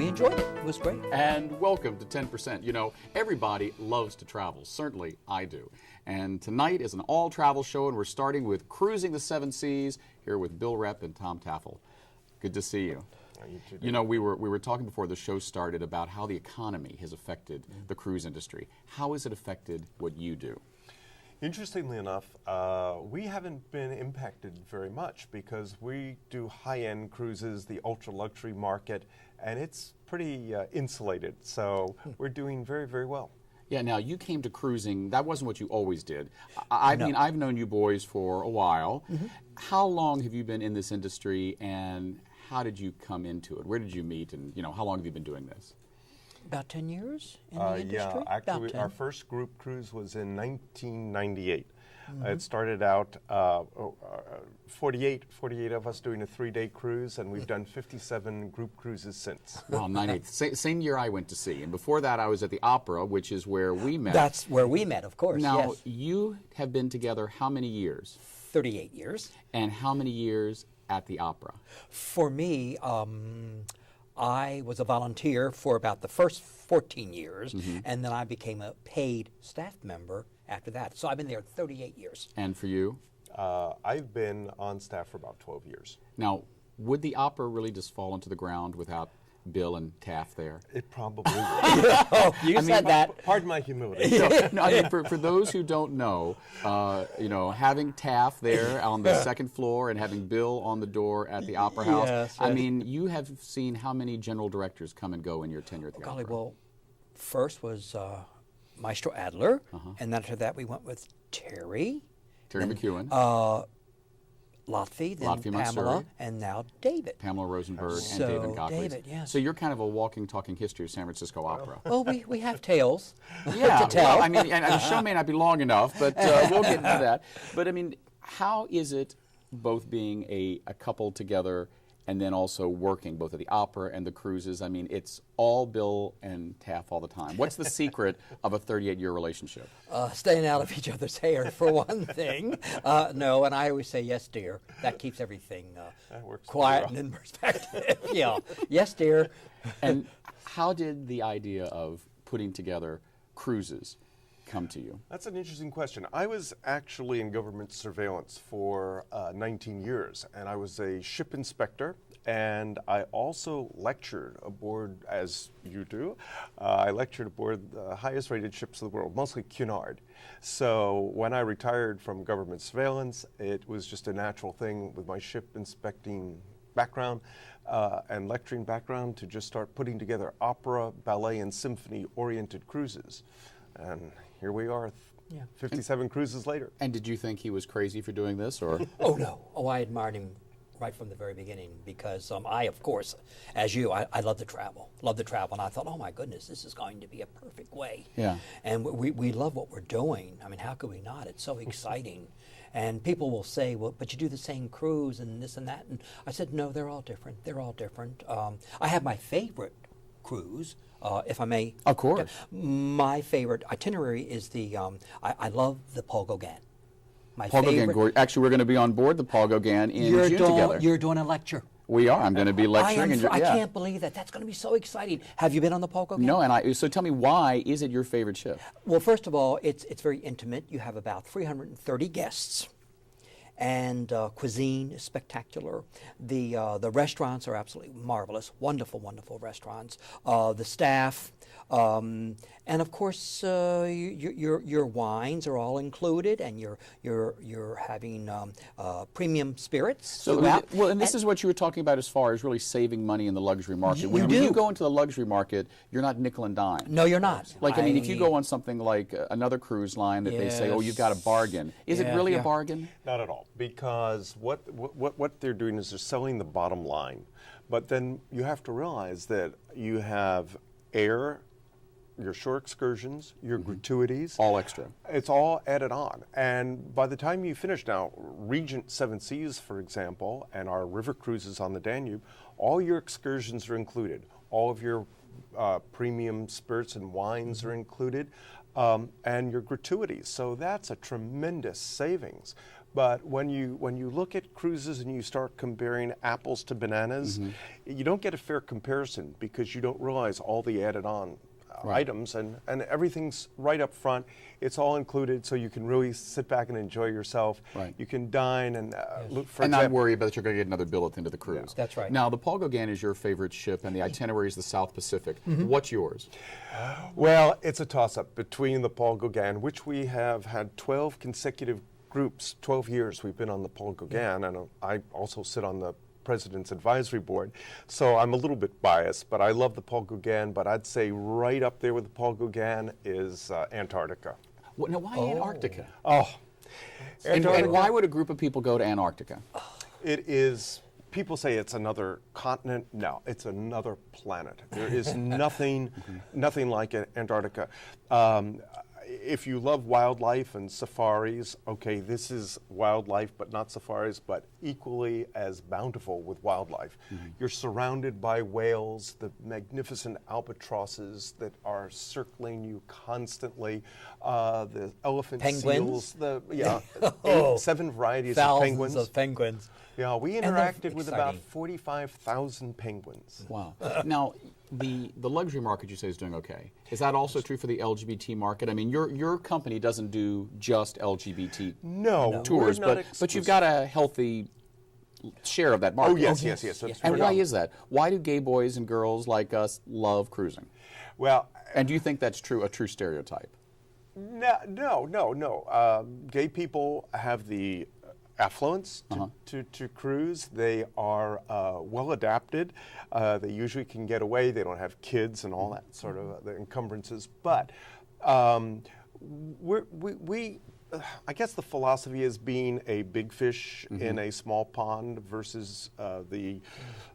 we enjoyed it. It was great. And welcome to 10%. You know, everybody loves to travel. Certainly I do. And tonight is an all-travel show, and we're starting with Cruising the Seven Seas here with Bill Repp and Tom Taffel. Good to see you. You know, we were talking before the show started about how the economy has affected the cruise industry. How has it affected what you do? Interestingly enough, we haven't been impacted very much because we do high-end cruises, the ultra-luxury market, and it's pretty insulated. So we're doing very, very well. Yeah, now you came to cruising, that wasn't what you always did. I mean, I've known you boys for a while. How long have you been in this industry, and how did you come into it? Where did you meet, and you know, how long have you been doing this? About 10 years in the industry? Yeah, actually, our first group cruise was in 1998. It started out 48 of us doing a 3-day cruise, and we've done 57 group cruises since. Wow, 98. Same year I went to sea, and before that I was at the Opera, which is where we met. That's where we met, of course. Now, yes. You have been together how many years? 38 years. And how many years at the Opera? For me, I was a volunteer for about the first 14 years, and then I became a paid staff member after that. So I've been there 38 years. And for you? I've been on staff for about 12 years. Now, would the Opera really just fall into the ground without Bill and Taff there? It probably would. You said that. Pardon my humility. No, I mean, for those who don't know, you know, having Taff there on the second floor and having Bill on the door at the Opera House, yes, I mean, you have seen how many general directors come and go in your tenure at the Golly, Opera? well, first was Maestro Adler, and then after that we went with Terry McEwen. Lotfi, then Lotfi Pamela, Matsuri. and now David. Pamela Rosenberg So, and David Gottlieb. David, yes. So you're kind of a walking, talking history of San Francisco Opera. Well, we have tales Yeah, to tell. well, I mean, and the show may not be long enough, but we'll get into that. But I mean, how is it both being a couple together and then also working both at the Opera and the cruises? I mean, it's all Bill and Taff all the time. What's the secret of a 38-year relationship? Staying out of each other's hair, for one thing. No, and I always say, yes, dear. That keeps everything quiet and in perspective. Yeah, yes, dear. And how did the idea of putting together cruises come to you? That's an interesting question. I was actually in government surveillance for 19 years, and I was a ship inspector, and I also lectured aboard, as you do. I lectured aboard the highest rated ships of the world, mostly Cunard. So when I retired from government surveillance, it was just a natural thing with my ship inspecting background and lecturing background to just start putting together opera, ballet, and symphony-oriented cruises. And here we are, 57 cruises later. And did you think he was crazy for doing this, or? Oh, no. Oh, I admired him right from the very beginning because I, of course, as you, I love to travel. And I thought, oh, my goodness, this is going to be a perfect way. Yeah. And we love what we're doing. I mean, how could we not? It's so exciting. And people will say, well, but you do the same cruise and this and that. And I said, no, they're all different. They're all different. I have my favorite cruise, if I may. Of course. My favorite itinerary is the, I love the Paul Gauguin. Paul Gauguin. Actually, we're going to be on board the Paul Gauguin in June together. You're doing a lecture. We are. I'm going to be lecturing. I can't believe that. That's going to be so exciting. Have you been on the Paul Gauguin? No, so tell me, why is it your favorite ship? Well, first of all, it's very intimate. You have about 330 guests. And cuisine is spectacular. The restaurants are absolutely marvelous, wonderful, wonderful restaurants. The staff, and of course your wines are all included, and you're having premium spirits. So well, and this is what you were talking about as far as really saving money in the luxury market. When do. you go into the luxury market, you're not nickel and dime. No, you're not. Like I mean, if you go on something like another cruise line that they say, oh, you've got a bargain. Is it really a bargain? Not at all, because what they're doing is they're selling the bottom line. But then you have to realize that you have air, your shore excursions, your gratuities. All extra. It's all added on. And by the time you finish now, Regent Seven Seas, for example, and our river cruises on the Danube, all your excursions are included. All of your premium spirits and wines are included, and your gratuities. So that's a tremendous savings. But when you look at cruises and you start comparing apples to bananas, you don't get a fair comparison because you don't realize all the added on items and everything's right up front. It's all included, so you can really sit back and enjoy yourself. Right. You can dine and look for and not example, worry about that you're going to get another bill at the end of the cruise. That's right. Now, the Paul Gauguin is your favorite ship, and the itinerary is the South Pacific. What's yours? Well, it's a toss-up between the Paul Gauguin, which we have had 12 consecutive groups, 12 years we've been on the Paul Gauguin, and I also sit on the President's Advisory Board, so I'm a little bit biased, but I love the Paul Gauguin, but I'd say right up there with the Paul Gauguin is Antarctica. Now, why Antarctica? Oh, And why would a group of people go to Antarctica? it is, people say it's another continent. No, it's another planet. There is nothing like Antarctica. If you love wildlife and safaris, okay, this is wildlife, but not safaris, but equally as bountiful with wildlife. You're surrounded by whales, the magnificent albatrosses that are circling you constantly, the elephant Penguins? seals, 7 varieties of penguins. Thousands of penguins. Yeah, we And they're interacted with about exciting. 45,000 penguins. Wow. Now, the luxury market you say is doing okay. Is that also true for the LGBT market? I mean, your company doesn't do just LGBT No, tours, we're not but you've got a healthy share of that market. Oh, yes. And why is that? Why do gay boys and girls like us love cruising? Well, And do you think that's a true stereotype? no. Gay people have the affluence to cruise. They are well adapted. They usually can get away. They don't have kids and all that sort of the encumbrances. But we I guess the philosophy is being a big fish in a small pond versus the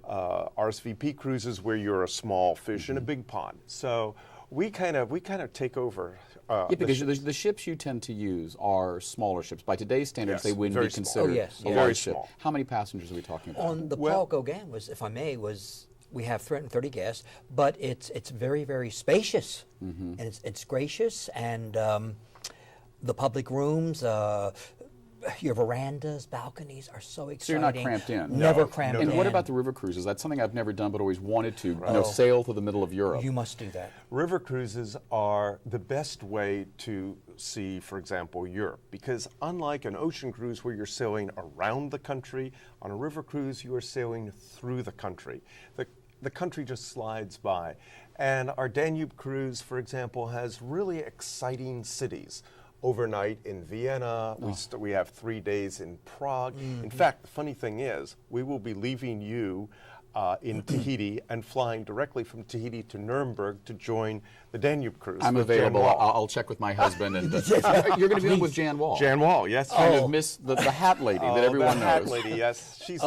RSVP cruises where you're a small fish in a big pond. So we kind of take over. Yeah, because the ships you tend to use are smaller ships. By today's standards, Yes, they wouldn't very be small. considered Oh, yes, a yes. large Very ship. small. How many passengers are we talking about? On the Paul Gauguin was, if I may, we have 330 guests, but it's very, very spacious, and it's gracious, and the public rooms, your verandas, balconies are so exciting. So you're not cramped in? Never cramped in. And what about the river cruises? That's something I've never done but always wanted to, sail through the middle of Europe. You must do that. River cruises are the best way to see, for example, Europe, because unlike an ocean cruise where you're sailing around the country, on a river cruise you are sailing through the country. The country just slides by. And our Danube cruise, for example, has really exciting cities. Overnight in Vienna, we have 3 days in Prague. In fact, the funny thing is, we will be leaving you in Tahiti and flying directly from Tahiti to Nuremberg to join the Danube cruise. I'm with Jan available. Wall. I'll check with my husband. And you're going to be on with Jan Wall. Jan Wall, yes. Kind of miss the hat lady that everyone the hat knows. lady, yes. She's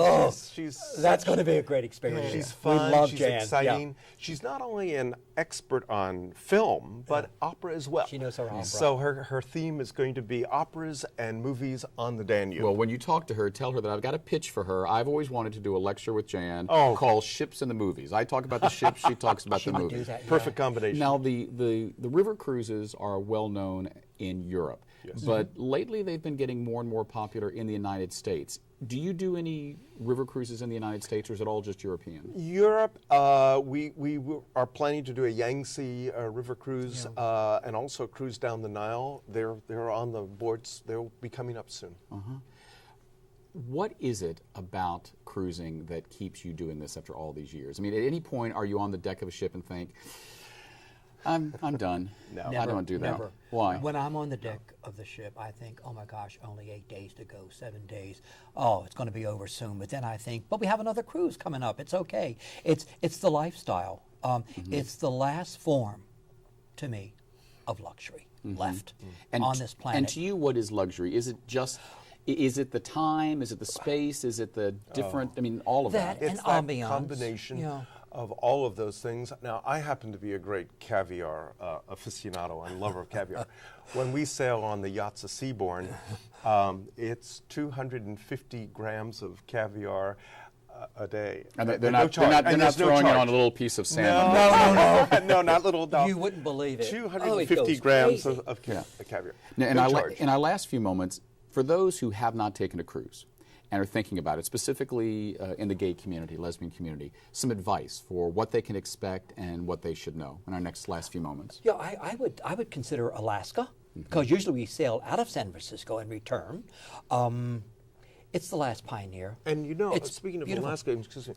That's going to be a great experience. She's We fun. love She's Jan. exciting. Yeah. She's not only an expert on film, but opera as well. She knows her opera. So her theme is going to be operas and movies on the Danube. Well, when you talk to her, tell her that I've got a pitch for her. I've always wanted to do a lecture with Jan called Ships in the Movies. I talk about the ships, she talks about the would do movies. that, yeah. Perfect combination. Now, the river cruises are well known in Europe, but lately they've been getting more and more popular in the United States. Do you do any river cruises in the United States, or is it all just European? Europe, we are planning to do a Yangtze river cruise and also a cruise down the Nile. They're on the boards. They'll be coming up soon. What is it about cruising that keeps you doing this after all these years? I mean, at any point, are you on the deck of a ship and think, I'm done. No. I don't do that. Never. Why? When I'm on the deck of the ship, I think, oh my gosh, only 8 days to go, 7 days. Oh, it's going to be over soon. But then I think, but we have another cruise coming up. It's okay. It's the lifestyle. It's the last form, to me, of luxury left on this planet. And to you, what is luxury? Is it just... Is it the time? Is it the space? Is it the different? I mean, all of that. And It's that ambiance. combination of all of those things. Now, I happen to be a great caviar aficionado and lover of caviar. When we sail on the yachts of Seabourn, it's 250 grams of caviar a day. And they're no not charge. And there's no throwing it charge. on a little piece of salmon. No, not little. No. You wouldn't believe it. 250 Oh, it goes grams crazy. of caviar. Now, No charge. in our last few moments, For those who have not taken a cruise and are thinking about it, specifically in the gay community, lesbian community, some advice for what they can expect and what they should know in our last few moments. Yeah, I would consider Alaska, because usually we sail out of San Francisco and return. It's the last Pioneer. And you know, It's speaking of beautiful. Alaska, excuse me,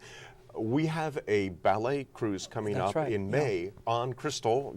we have a ballet cruise coming That's up right, in yeah. May on Crystal.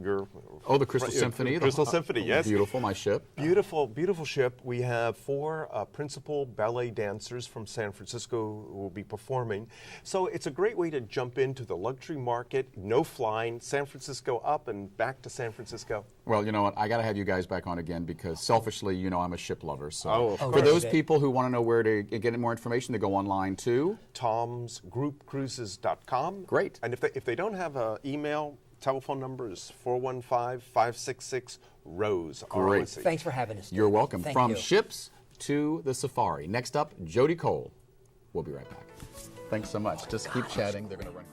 Oh, the Crystal Symphony. Crystal Symphony, yes. Beautiful, my ship. Beautiful, beautiful ship. We have 4 principal ballet dancers from San Francisco who will be performing. So it's a great way to jump into the luxury market, no flying, San Francisco up and back to San Francisco. Well, you know what? I got to have you guys back on again because selfishly, you know, I'm a ship lover. So Oh, of for course. those people who want to know where to get more information, they go online to. Tom'sGroupCruises.com. Great. And if they don't have an email, telephone number is 415-566-ROSE. Great. R-O-S-E. Thanks for having us. You're Dave. welcome. Thank From you. ships to the safari. Next up, Jody Cole. We'll be right back. Thanks so much. Just keep chatting. They're going to run.